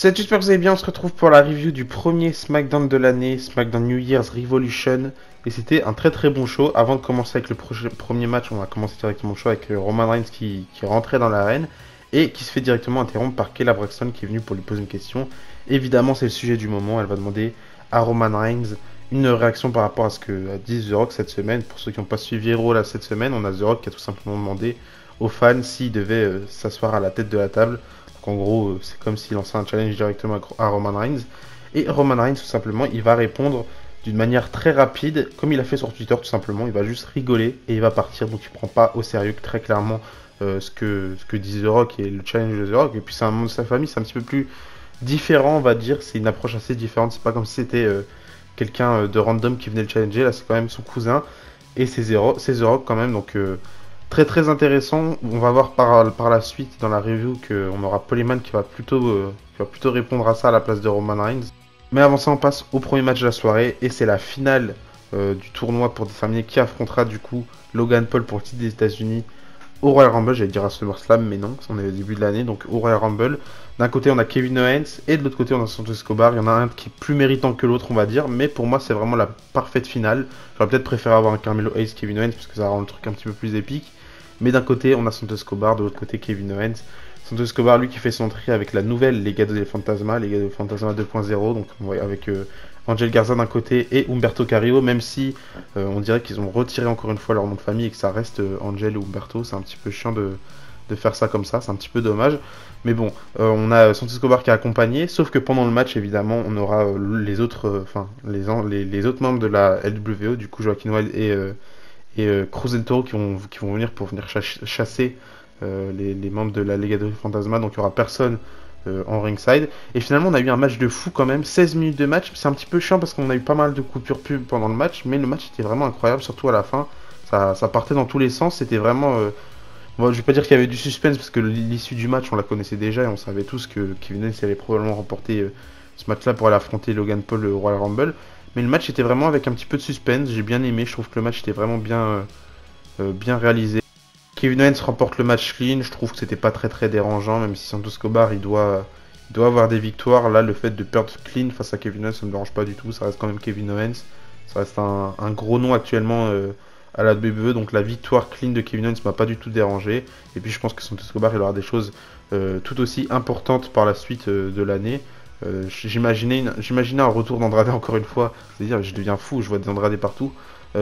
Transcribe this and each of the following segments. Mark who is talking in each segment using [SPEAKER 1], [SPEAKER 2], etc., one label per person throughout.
[SPEAKER 1] Salut, j'espère que vous allez bien. On se retrouve pour la review du premier SmackDown de l'année, SmackDown New Year's Revolution. Et c'était un très très bon show. Avant de commencer avec le premier match, on va commencer directement le show avec Roman Reigns qui rentrait dans l'arène et qui se fait directement interrompre par Kayla Braxton qui est venue pour lui poser une question. Évidemment, c'est le sujet du moment. Elle va demander à Roman Reigns une réaction par rapport à ce que a dit The Rock cette semaine. Pour ceux qui n'ont pas suivi Raw là cette semaine, on a The Rock qui a tout simplement demandé aux fans s'il devait s'asseoir à la tête de la table. Donc en gros, c'est comme s'il lançait un challenge directement à Roman Reigns. Et Roman Reigns, tout simplement, il va répondre d'une manière très rapide, comme il a fait sur Twitter, tout simplement. Il va juste rigoler et il va partir. Donc il prend pas au sérieux très clairement ce que dit The Rock et le challenge de The Rock. Et puis c'est un membre de sa famille, c'est un petit peu plus différent, on va dire. C'est une approche assez différente. C'est pas comme si c'était quelqu'un de random qui venait le challenger. Là, c'est quand même son cousin. Et c'est The Rock quand même. Donc très très intéressant. On va voir par la suite dans la review qu'on aura Polyman qui va plutôt répondre à ça à la place de Roman Reigns. Mais avant ça, on passe au premier match de la soirée et c'est la finale du tournoi pour déterminer qui affrontera du coup Logan Paul pour le titre des États-Unis au Royal Rumble. J'allais dire à SummerSlam, mais non, on est au début de l'année, donc au Royal Rumble. D'un côté, on a Kevin Owens et de l'autre côté, on a Santos Escobar. Il y en a un qui est plus méritant que l'autre, on va dire, mais pour moi, c'est vraiment la parfaite finale. J'aurais peut-être préféré avoir un Carmelo Hayes Kevin Owens parce que ça rend le truc un petit peu plus épique. Mais d'un côté, on a Santos Escobar, de l'autre côté, Kevin Owens. Santos Escobar, lui, qui fait son entrée avec la nouvelle Legado del Fantasma, Legado del Fantasma 2.0, donc avec Angel Garza d'un côté et Humberto Carrillo, même si on dirait qu'ils ont retiré encore une fois leur nom de famille et que ça reste Angel ou Humberto. C'est un petit peu chiant de faire ça comme ça, c'est un petit peu dommage. Mais bon, on a Santos Escobar qui a accompagné, sauf que pendant le match, évidemment, on aura les autres, les autres membres de la LWO, du coup Joaquin Wilde et Cruz del Toro qui vont venir pour venir chasser les membres de la Legado Fantasma. Donc il n'y aura personne en ringside. Et finalement, on a eu un match de fou quand même. 16 minutes de match. C'est un petit peu chiant parce qu'on a eu pas mal de coupures pub pendant le match. Mais le match était vraiment incroyable, surtout à la fin. Ça partait dans tous les sens. C'était vraiment. Bon, je vais pas dire qu'il y avait du suspense parce que l'issue du match, on la connaissait déjà et on savait tous que Kevin Owens allait probablement remporter ce match-là pour aller affronter Logan Paul au Royal Rumble. Mais le match était vraiment avec un petit peu de suspense. J'ai bien aimé. Je trouve que le match était vraiment bien réalisé. Kevin Owens remporte le match clean. Je trouve que c'était pas très très dérangeant, même si Santos Escobar il doit avoir des victoires. Là, le fait de perdre clean face à Kevin Owens, ça me dérange pas du tout. Ça reste quand même Kevin Owens. Ça reste un gros nom actuellement à la WWE. Donc la victoire clean de Kevin Owens m'a pas du tout dérangé. Et puis je pense que Santos Escobar il aura des choses tout aussi importantes par la suite de l'année. J'imaginais un retour d'Andrade encore une fois. C'est-à-dire, je deviens fou, je vois des Andrade partout.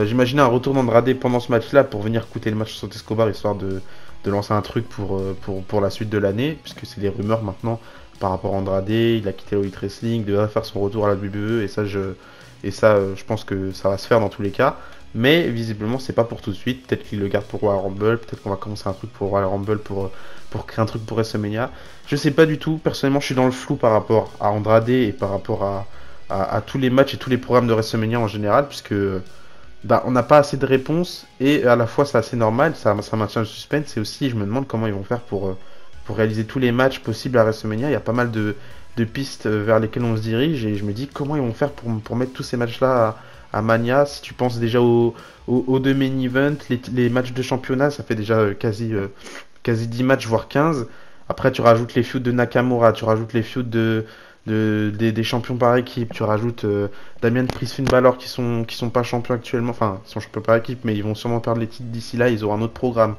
[SPEAKER 1] J'imaginais un retour d'Andrade pendant ce match-là pour venir coûter le match sur Escobar, histoire de lancer un truc pour la suite de l'année, puisque c'est des rumeurs maintenant par rapport à Andrade. Il a quitté le Elite Wrestling, il devrait faire son retour à la WWE, je pense que ça va se faire dans tous les cas. Mais visiblement, c'est pas pour tout de suite. Peut-être qu'il le garde pour Royal Rumble, peut-être qu'on va commencer un truc pour Royal Rumble pour créer un truc pour WrestleMania. Je sais pas du tout. Personnellement, je suis dans le flou par rapport à Andrade et par rapport à tous les matchs et tous les programmes de WrestleMania en général, puisque on n'a pas assez de réponses et à la fois c'est assez normal, ça maintient le suspense et aussi je me demande comment ils vont faire pour réaliser tous les matchs possibles à WrestleMania. Il y a pas mal de pistes vers lesquelles on se dirige et je me dis comment ils vont faire pour mettre tous ces matchs-là à Mania. Si tu penses déjà aux deux main events, les matchs de championnat, ça fait déjà quasi 10 matchs, voire 15. Après, tu rajoutes les feuds de Nakamura, tu rajoutes les feuds des champions par équipe, tu rajoutes Damian Priest, Finn Balor qui sont pas champions actuellement, enfin, ils sont champions par équipe, mais ils vont sûrement perdre les titres d'ici là, ils auront un autre programme.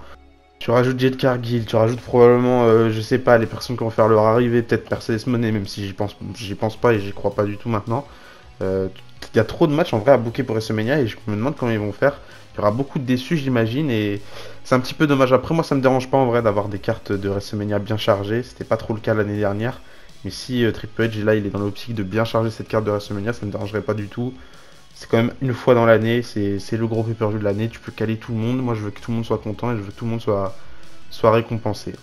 [SPEAKER 1] Tu rajoutes Jade Cargill, tu rajoutes probablement, je sais pas, les personnes qui vont faire leur arrivée, peut-être Mercedes Moné, même si j'y pense pas et j'y crois pas du tout maintenant. Il y a trop de matchs en vrai à booker pour WrestleMania et je me demande comment ils vont faire. Il y aura beaucoup de déçus, j'imagine, et c'est un petit peu dommage. Après, moi, ça me dérange pas en vrai d'avoir des cartes de WrestleMania bien chargées. C'était pas trop le cas l'année dernière. Mais si Triple H, là, il est dans l'optique de bien charger cette carte de WrestleMania, ça me dérangerait pas du tout. C'est quand même une fois dans l'année, c'est le gros pay-per-view de l'année. Tu peux caler tout le monde. Moi, je veux que tout le monde soit content et je veux que tout le monde soit récompensé.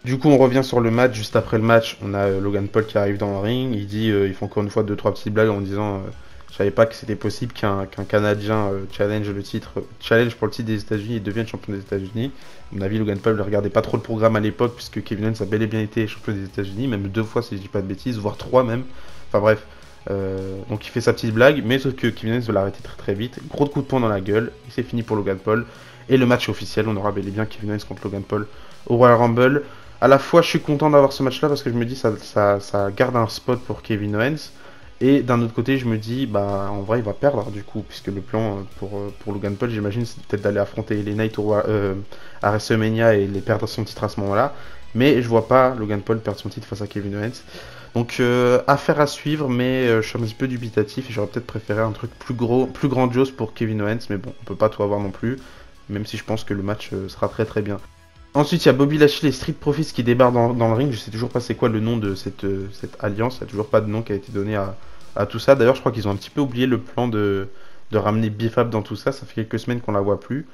[SPEAKER 1] Du coup, on revient sur le match. Juste après le match, on a Logan Paul qui arrive dans le ring. Il dit, il fait encore une fois 2-3 petites blagues en disant je savais pas que c'était possible qu'un Canadien challenge pour le titre des États-Unis et devienne champion des États-Unis. À mon avis, Logan Paul ne regardait pas trop le programme à l'époque, puisque Kevin Owens a bel et bien été champion des États-Unis, même 2 fois si je dis pas de bêtises, voire 3 même. Enfin bref. Donc il fait sa petite blague, mais sauf que Kevin Owens veut l'arrêter très très vite. Gros coup de poing dans la gueule, et c'est fini pour Logan Paul. Et le match officiel, on aura bel et bien Kevin Owens contre Logan Paul au Royal Rumble. à la fois je suis content d'avoir ce match là parce que je me dis ça garde un spot pour Kevin Owens. Et d'un autre côté, je me dis, bah en vrai, il va perdre du coup, puisque le plan pour Logan Paul, j'imagine, c'est peut-être d'aller affronter les Knights à WrestleMania et les perdre son titre à ce moment-là. Mais je vois pas Logan Paul perdre son titre face à Kevin Owens. Donc affaire à suivre, mais je suis un petit peu dubitatif et j'aurais peut-être préféré un truc plus gros, plus grandiose pour Kevin Owens. Mais bon, on peut pas tout avoir non plus, même si je pense que le match sera très très bien. Ensuite, il y a Bobby Lashley et Street Profits qui débarquent dans le ring. Je sais toujours pas c'est quoi le nom de cette alliance. Il n'y a toujours pas de nom qui a été donné à tout ça. D'ailleurs, je crois qu'ils ont un petit peu oublié le plan de ramener Bifab dans tout ça. Ça fait quelques semaines qu'on la voit plus.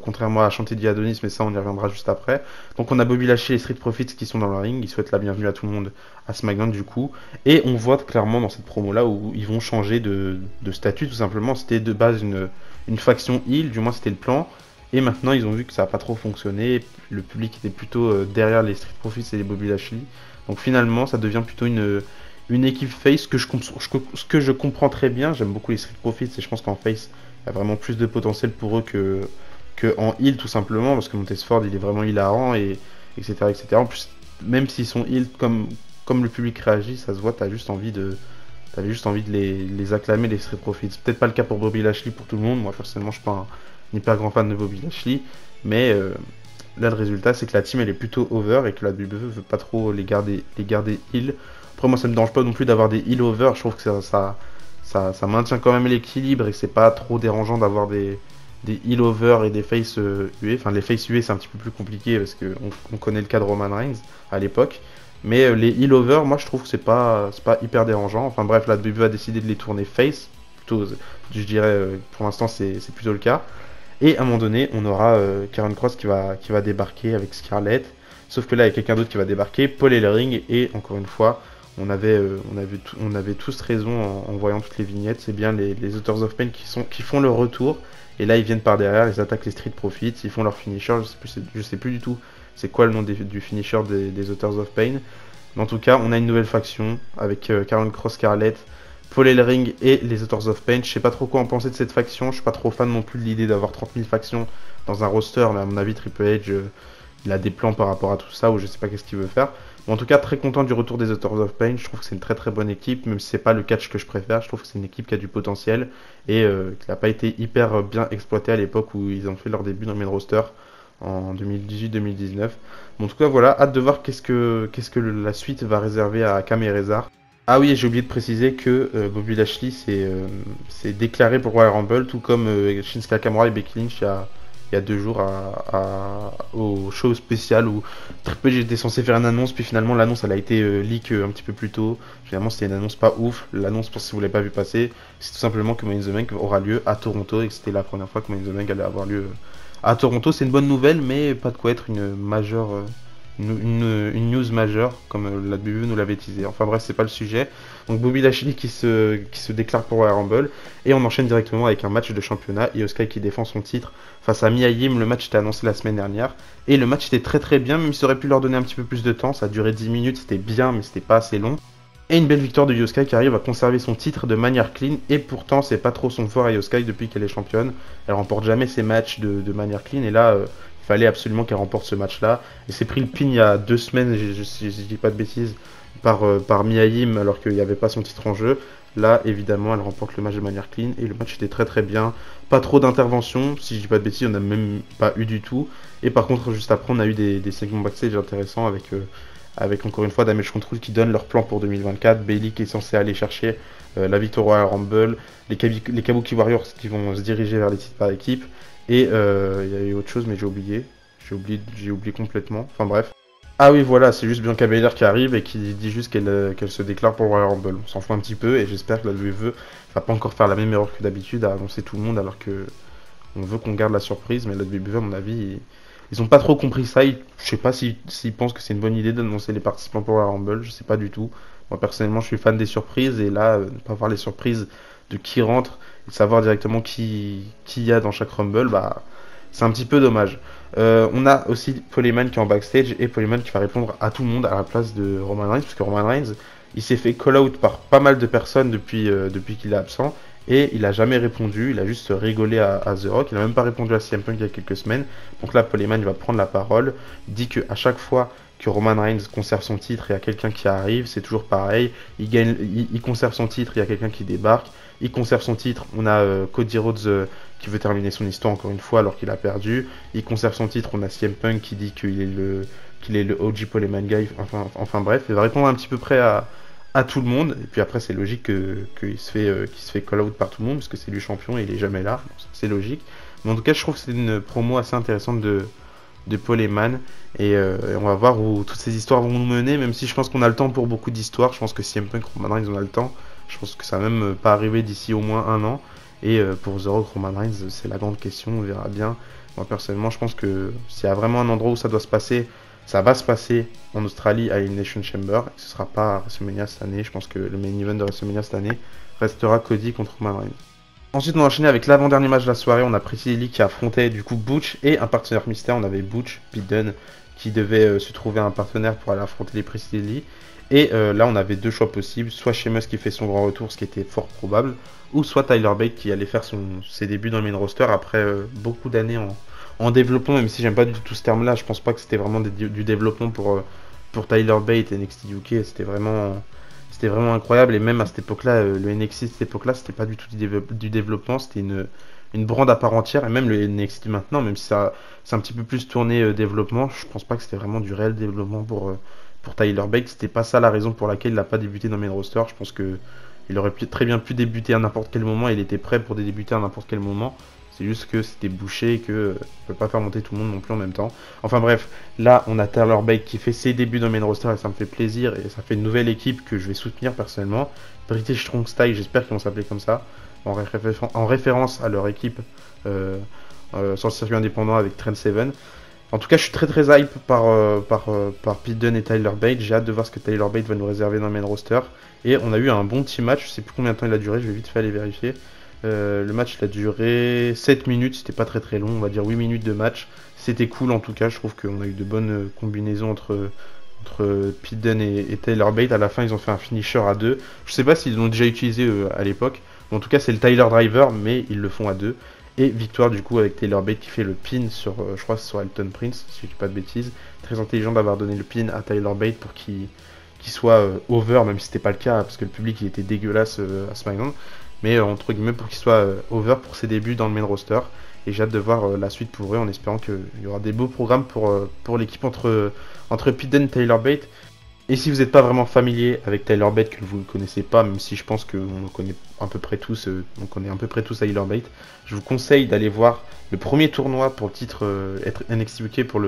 [SPEAKER 1] Contrairement à Chantilly Adonis, mais ça on y reviendra juste après. Donc on a Bobby Lashley et Street Profits qui sont dans le ring. Ils souhaitent la bienvenue à tout le monde à SmackDown du coup. Et on voit clairement dans cette promo là où ils vont changer de statut tout simplement. C'était de base une faction heel, du moins c'était le plan. Et maintenant, ils ont vu que ça n'a pas trop fonctionné. Le public était plutôt derrière les Street Profits et les Bobby Lashley. Donc finalement, ça devient plutôt une équipe face ce que je comprends très bien. J'aime beaucoup les Street Profits et je pense qu'en face, il y a vraiment plus de potentiel pour eux que en heel tout simplement. Parce que Montesford, il est vraiment hilarant et etc. etc. En plus, même s'ils sont heel comme le public réagit, ça se voit, t'avais juste envie de les acclamer, les Street Profits. Peut-être pas le cas pour Bobby Lashley pour tout le monde. Moi, personnellement, je suis pas un hyper grand fan de Bobby Lashley, mais là le résultat c'est que la team elle est plutôt over et que la WWE veut pas trop les garder heel. Après moi ça me dérange pas non plus d'avoir des heel over, je trouve que ça maintient quand même l'équilibre et que c'est pas trop dérangeant d'avoir des heel over et des face UE. Enfin les face UE c'est un petit peu plus compliqué parce qu'on connaît le cas de Roman Reigns à l'époque. Mais les heel over, moi je trouve que c'est pas hyper dérangeant. Enfin bref, la WWE a décidé de les tourner face. Plutôt, je dirais pour l'instant c'est plutôt le cas. Et à un moment donné, on aura Karen Cross qui va débarquer avec Scarlett. Sauf que là, il y a quelqu'un d'autre qui va débarquer, Paul Ellering. Et encore une fois, on avait tous raison en voyant toutes les vignettes. C'est bien les Authors of Pain qui font leur retour. Et là, ils viennent par derrière, ils attaquent les Street Profits, ils font leur finisher. Je sais plus du tout c'est quoi le nom du finisher des Authors of Pain. Mais en tout cas, on a une nouvelle faction avec Karen Cross, Scarlett, Paul Ellering et les Authors of Pain. Je sais pas trop quoi en penser de cette faction. Je suis pas trop fan non plus de l'idée d'avoir 30 000 factions dans un roster. Mais à mon avis, Triple H, il a des plans par rapport à tout ça ou je sais pas qu'est-ce qu'il veut faire. Mais en tout cas, très content du retour des Authors of Pain. Je trouve que c'est une très très bonne équipe. Même si c'est pas le catch que je préfère, je trouve que c'est une équipe qui a du potentiel et qui n'a pas été hyper bien exploitée à l'époque où ils ont fait leur début dans le main roster en 2018-2019. Bon, en tout cas, voilà, hâte de voir qu'est-ce que la suite va réserver à Cam et Rezar. Ah oui, j'ai oublié de préciser que Bobby Lashley s'est déclaré pour Royal Rumble, tout comme Shinsuke Nakamura et Becky Lynch il y a 2 jours au show spécial où Triple H était censé faire une annonce, puis finalement l'annonce elle a été leak un petit peu plus tôt. Finalement c'était une annonce pas ouf. L'annonce, pour si vous l'avez pas vu passer, c'est tout simplement que Money in the Bank aura lieu à Toronto et que c'était la première fois que Money in the Bank allait avoir lieu à Toronto. C'est une bonne nouvelle, mais pas de quoi être une majeure... une news majeure comme la WWE nous l'avait teasé. Enfin bref, c'est pas le sujet. Donc Bobby Lashley qui se déclare pour Royal Rumble et on enchaîne directement avec un match de championnat. Io Sky qui défend son titre face à Mia Yim. Le match était annoncé la semaine dernière et le match était très très bien, même s'il aurait pu leur donner un petit peu plus de temps. Ça a duré 10 minutes, c'était bien mais c'était pas assez long. Et une belle victoire de Io Sky qui arrive à conserver son titre de manière clean. Et pourtant, c'est pas trop son fort à Io Sky depuis qu'elle est championne. Elle remporte jamais ses matchs de manière clean. Et là, il fallait absolument qu'elle remporte ce match-là. Et c'est pris le pin il y a 2 semaines, je dis pas de bêtises, par Mia Yim alors qu'il n'y avait pas son titre en jeu. Là, évidemment, elle remporte le match de manière clean. Et le match était très très bien. Pas trop d'interventions, si je dis pas de bêtises, on n'a même pas eu du tout. Et par contre, juste après, on a eu des segments backstage intéressants avec encore une fois Damage Control qui donne leur plan pour 2024, Bayley qui est censé aller chercher la victoire Royal Rumble, les Kabuki Warriors qui vont se diriger vers les titres par équipe, et il y a eu autre chose mais j'ai oublié complètement, enfin bref. Ah oui voilà, c'est juste Bianca Belair qui arrive et qui dit juste qu'elle se déclare pour Royal Rumble, on s'en fout un petit peu et j'espère que la WWE va pas encore faire la même erreur que d'habitude à annoncer tout le monde alors que on veut qu'on garde la surprise, mais la WWE à mon avis... Ils ont pas trop compris ça, je sais pas s'ils pensent que c'est une bonne idée d'annoncer les participants pour la Rumble, je sais pas du tout. Moi personnellement je suis fan des surprises et là, ne pas voir les surprises de qui rentre et savoir directement qui y a dans chaque Rumble, bah c'est un petit peu dommage. On a aussi Paul Heyman qui est en backstage et Paul Heyman qui va répondre à tout le monde à la place de Roman Reigns, parce que Roman Reigns il s'est fait call out par pas mal de personnes depuis qu'il est absent. Et il a jamais répondu, il a juste rigolé à The Rock, il a même pas répondu à CM Punk il y a quelques semaines. Donc là, Paul Heyman il va prendre la parole, dit qu'à chaque fois que Roman Reigns conserve son titre, il y a quelqu'un qui arrive, c'est toujours pareil. Il conserve son titre, il y a quelqu'un qui débarque. Il conserve son titre, on a Cody Rhodes qui veut terminer son histoire encore une fois alors qu'il a perdu. Il conserve son titre, on a CM Punk qui dit qu'il est le OG Poleman Guy. Enfin bref, il va répondre un petit peu près à tout le monde. Et puis après, c'est logique qu'il se fait call out par tout le monde parce que c'est lui champion et il est jamais là. Bon, c'est logique. Mais en tout cas, je trouve que c'est une promo assez intéressante de Paul Heyman et on va voir où toutes ces histoires vont nous mener, même si je pense qu'on a le temps pour beaucoup d'histoires. Je pense que CM Punk, Roman Reigns, on a le temps. Je pense que ça va même pas arriver d'ici au moins un an. Et pour The Rock, Roman Reigns, c'est la grande question, on verra bien. Moi personnellement, je pense que s'il y a vraiment un endroit où ça doit se passer, ça va se passer en Australie à Elimination Chamber. Ce sera pas à WrestleMania cette année. Je pense que le main event de WrestleMania cette année restera Cody contre Roman Reigns. Ensuite, on a enchaîné avec l'avant-dernier match de la soirée. On a Pretty Deadly qui affrontait du coup Butch et un partenaire mystère. On avait Butch, Pete Dunne, qui devait se trouver un partenaire pour aller affronter les Pretty Deadly. Et là, on avait deux choix possibles. Soit Sheamus qui fait son grand retour, ce qui était fort probable, ou soit Tyler Bate qui allait faire ses débuts dans le main roster après beaucoup d'années en développement, même si j'aime pas du tout ce terme-là. Je pense pas que c'était vraiment du développement pour Tyler Bate et NXT UK. C'était vraiment incroyable. Et même à cette époque-là, le NXT de cette époque-là, c'était pas du tout du développement, c'était une brand à part entière. Et même le NXT maintenant, même si ça c'est un petit peu plus tourné développement, je pense pas que c'était vraiment du réel développement pour Tyler Bate. C'était pas ça la raison pour laquelle il n'a pas débuté dans le main roster. Je pense que il aurait très bien pu débuter à n'importe quel moment. Il était prêt pour débuter à n'importe quel moment. C'est juste que c'était bouché et que ne peut pas faire monter tout le monde non plus en même temps. Enfin bref, là on a Tyler Bate qui fait ses débuts dans le main roster et ça me fait plaisir et ça fait une nouvelle équipe que je vais soutenir personnellement. British Strong Style, j'espère qu'ils vont s'appeler comme ça, en référence à leur équipe sur le circuit indépendant avec Trent Seven. En tout cas, je suis très très hype par Pete Dunne et Tyler Bate. J'ai hâte de voir ce que Tyler Bate va nous réserver dans le main roster. Et on a eu un bon petit match, je sais plus combien de temps il a duré, je vais vite fait aller vérifier. Le match il a duré 7 minutes, c'était pas très très long, on va dire 8 minutes de match. C'était cool en tout cas, je trouve qu'on a eu de bonnes combinaisons entre Pete Dunne et Tyler Bate. À la fin, ils ont fait un finisher à deux. Je sais pas s'ils l'ont déjà utilisé à l'époque, mais en tout cas, c'est le Tyler Driver, mais ils le font à deux. Et victoire du coup avec Tyler Bate qui fait le pin sur, je crois, sur Elton Prince, si je dis pas de bêtises. Très intelligent d'avoir donné le pin à Tyler Bate pour qu'il soit over, même si c'était pas le cas, parce que le public il était dégueulasse à SmackDown. Mais entre guillemets pour qu'il soit over pour ses débuts dans le main roster. Et j'ai hâte de voir la suite pour eux en espérant qu'il y aura des beaux programmes pour l'équipe entre Pete Dunne et Tyler Bate. Et si vous n'êtes pas vraiment familier avec Tyler Bate, que vous ne connaissez pas, même si je pense qu'on le connaît à peu près tous, on connaît à peu près tous Tyler Bate, je vous conseille d'aller voir le premier tournoi pour le titre être NXT UK pour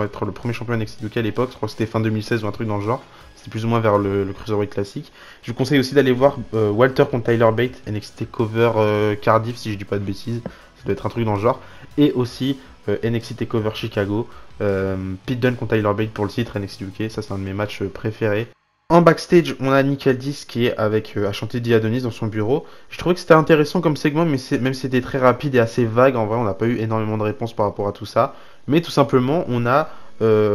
[SPEAKER 1] être le premier champion NXT UK à l'époque. Je crois que c'était fin 2016 ou un truc dans le genre. C'était plus ou moins vers le Cruiserweight Classic. Je vous conseille aussi d'aller voir Walter contre Tyler Bate, NXT Cover Cardiff, si je dis pas de bêtises. Ça doit être un truc dans le genre. Et aussi NXT Takeover Chicago, Pete Dunne contre Tyler Bate pour le titre NXT UK. Ça, c'est un de mes matchs préférés. En backstage, on a Nick Aldis qui est avec Ashanti Adonis dans son bureau. Je trouvais que c'était intéressant comme segment, mais même si c'était très rapide et assez vague, en vrai, on n'a pas eu énormément de réponses par rapport à tout ça. Mais tout simplement, on a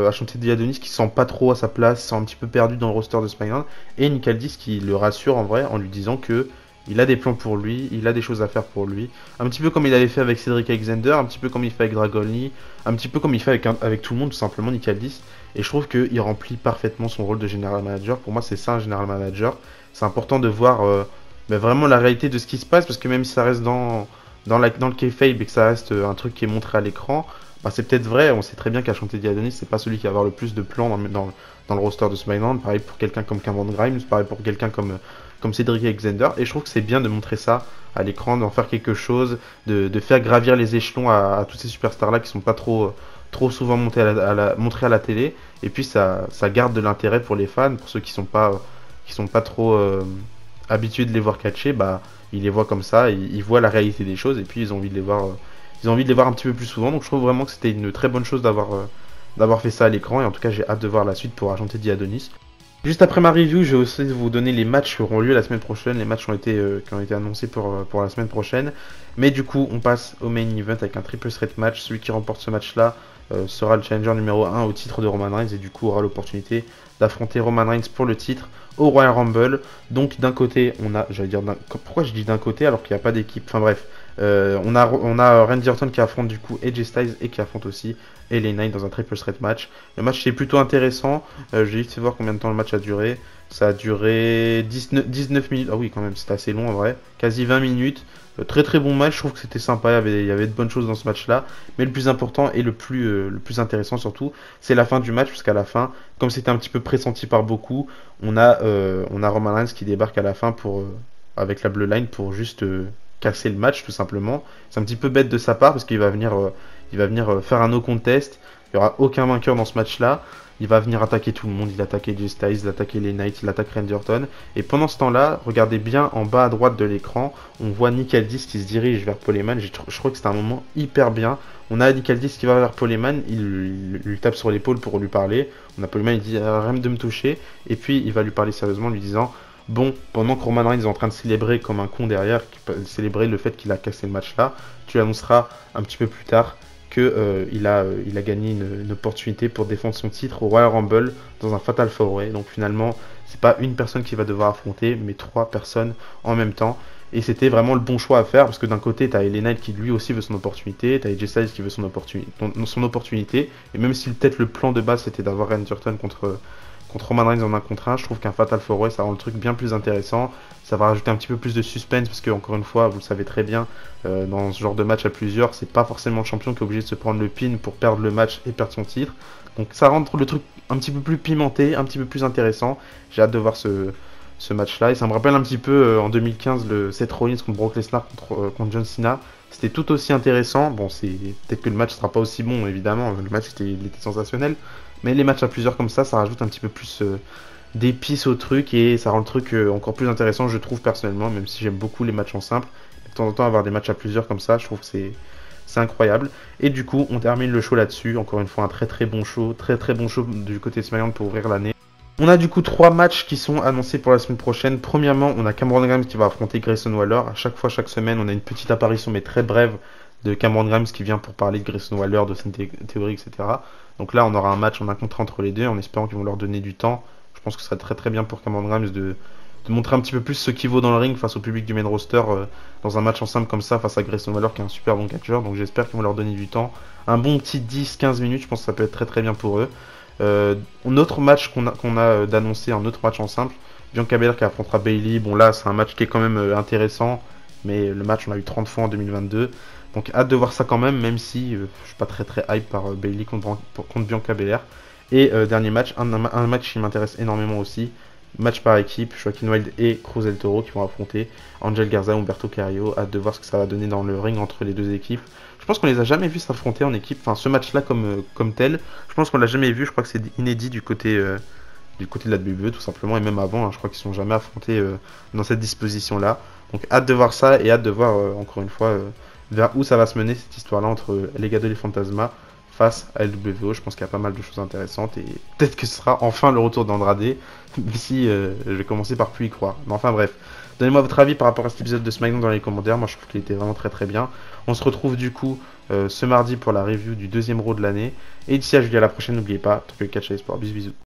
[SPEAKER 1] Ashanti Adonis qui se sent pas trop à sa place, se sent un petit peu perdu dans le roster de SmackDown, et Nick Aldis qui le rassure en vrai en lui disant que il a des plans pour lui, il a des choses à faire pour lui. Un petit peu comme il avait fait avec Cedric Alexander, un petit peu comme il fait avec Dragon Lee, un petit peu comme il fait avec tout le monde, tout simplement, Nick Aldis. Et je trouve qu'il remplit parfaitement son rôle de General Manager. Pour moi, c'est ça un General Manager. C'est important de voir vraiment la réalité de ce qui se passe, parce que même si ça reste dans le kayfabe et que ça reste un truc qui est montré à l'écran, bah, c'est peut-être vrai. On sait très bien qu'Ashanti Adonis, c'est pas celui qui va avoir le plus de plans dans le roster de SmackDown. Pareil pour quelqu'un comme Cameron Grimes, pareil pour quelqu'un comme Cedric Alexander, et je trouve que c'est bien de montrer ça à l'écran, d'en faire quelque chose, de faire gravir les échelons à tous ces superstars là qui sont pas trop souvent montrés à la télé, et puis ça garde de l'intérêt pour les fans, pour ceux qui sont pas trop habitués de les voir catcher, bah ils les voient comme ça, ils voient la réalité des choses, et puis ils ont envie de les voir un petit peu plus souvent. Donc je trouve vraiment que c'était une très bonne chose d'avoir fait ça à l'écran, et en tout cas j'ai hâte de voir la suite pour Ashanti Adonis. Juste après ma review, je vais aussi vous donner les matchs qui auront lieu la semaine prochaine, les matchs qui ont été annoncés pour la semaine prochaine. Mais du coup, on passe au main event avec un triple threat match. Celui qui remporte ce match-là sera le challenger numéro 1 au titre de Roman Reigns et du coup aura l'opportunité d'affronter Roman Reigns pour le titre au Royal Rumble. Donc d'un côté, on a, pourquoi je dis d'un côté alors qu'il n'y a pas d'équipe. Enfin bref, On a Randy Orton qui affronte du coup AJ Styles et qui affronte aussi LA Knight dans un triple threat match. Le match est plutôt intéressant. J'ai juste fait voir combien de temps le match a duré. Ça a duré 19 minutes. Ah oui, quand même, c'était assez long en vrai. Quasi 20 minutes. Très très bon match. Je trouve que c'était sympa. Il y avait de bonnes choses dans ce match-là. Mais le plus important et le plus intéressant surtout, c'est la fin du match. Parce qu'à la fin, comme c'était un petit peu pressenti par beaucoup, on a Roman Reigns qui débarque à la fin avec la Bloodline pour juste casser le match tout simplement. C'est un petit peu bête de sa part parce qu'il va venir faire un no contest. Il n'y aura aucun vainqueur dans ce match-là. Il va venir attaquer tout le monde. Il attaque AJ Styles, il attaque les Knights, il attaque Randy Orton. Et pendant ce temps-là, regardez bien en bas à droite de l'écran, on voit Nick Aldis qui se dirige vers Paul Heyman. Je trouve que c'est un moment hyper bien. On a Nick Aldis qui va vers Paul Heyman, il lui tape sur l'épaule pour lui parler. On a Paul Heyman, il dit arrête de me toucher. Et puis il va lui parler sérieusement, lui disant bon, pendant que Roman Reigns est en train de célébrer comme un con derrière, célébrer le fait qu'il a cassé le match là, tu annonceras un petit peu plus tard qu'il a gagné une opportunité pour défendre son titre au Royal Rumble dans un Fatal 4-Way. Donc finalement, c'est pas une personne qui va devoir affronter, mais 3 personnes en même temps. Et c'était vraiment le bon choix à faire parce que d'un côté, t'as LA Knight qui lui aussi veut son opportunité, t'as AJ Styles qui veut son opportunité. Et même si peut-être le plan de base c'était d'avoir Randy Orton contre Roman Reigns en 1 contre 1, je trouve qu'un Fatal 4-Way ça rend le truc bien plus intéressant. Ça va rajouter un petit peu plus de suspense parce que, encore une fois, vous le savez très bien, dans ce genre de match à plusieurs, c'est pas forcément le champion qui est obligé de se prendre le pin pour perdre le match et perdre son titre. Donc ça rend le truc un petit peu plus pimenté, un petit peu plus intéressant. J'ai hâte de voir ce match-là. Et ça me rappelle un petit peu en 2015 le Seth Rollins contre Brock Lesnar contre John Cena. C'était tout aussi intéressant. Bon, peut-être que le match sera pas aussi bon, évidemment. Le match il était sensationnel. Mais les matchs à plusieurs comme ça rajoute un petit peu plus d'épices au truc et ça rend le truc encore plus intéressant, je trouve personnellement, même si j'aime beaucoup les matchs en simple. De temps en temps, avoir des matchs à plusieurs comme ça, je trouve que c'est incroyable. Et du coup, on termine le show là-dessus. Encore une fois, un très très bon show, très très bon show du côté de SmackDown pour ouvrir l'année. On a du coup 3 matchs qui sont annoncés pour la semaine prochaine. Premièrement, on a Cameron Grimes qui va affronter Grayson Waller. À chaque fois, chaque semaine, on a une petite apparition, mais très brève, de Cameron Grimes qui vient pour parler de Grayson Waller, de sa théorie, etc. Donc là, on aura un match en un contre entre les deux, en espérant qu'ils vont leur donner du temps. Je pense que ce serait très très bien pour Cameron Grimes de montrer un petit peu plus ce qu'il vaut dans le ring face au public du main roster dans un match en simple comme ça face à Grayson Waller qui est un super bon catcheur. Donc j'espère qu'ils vont leur donner du temps. Un bon petit 10-15 minutes, je pense que ça peut être très très bien pour eux. Un autre match qu'on a d'annoncer, un autre match en simple, Bianca Belair qui affrontera Bayley. Bon là c'est un match qui est quand même intéressant, mais le match on l'a eu 30 fois en 2022. Donc hâte de voir ça quand même si je suis pas très très hype par Bayley contre Bianca Belair. Et dernier match, un match qui m'intéresse énormément aussi, match par équipe, Joaquin Wilde et Cruz del Toro qui vont affronter Angel Garza et Humberto Carrillo. Hâte de voir ce que ça va donner dans le ring entre les deux équipes. Je pense qu'on les a jamais vus s'affronter en équipe, enfin ce match là comme tel, je pense qu'on l'a jamais vu, je crois que c'est inédit du côté de la WWE tout simplement, et même avant, hein, je crois qu'ils ne sont jamais affrontés dans cette disposition là. Donc hâte de voir ça et hâte de voir encore une fois vers où ça va se mener cette histoire là entre Legado del Fantasma face à LWO. Je pense qu'il y a pas mal de choses intéressantes et peut-être que ce sera enfin le retour d'Andrade, même si je vais commencer par plus y croire. Mais enfin bref, donnez-moi votre avis par rapport à cet épisode de SmackDown dans les commentaires. Moi je trouve qu'il était vraiment très très bien. On se retrouve du coup ce mardi pour la review du 2e Raw de l'année. Et d'ici à jeudi à la prochaine, n'oubliez pas, catch les sports. Bisous bisous.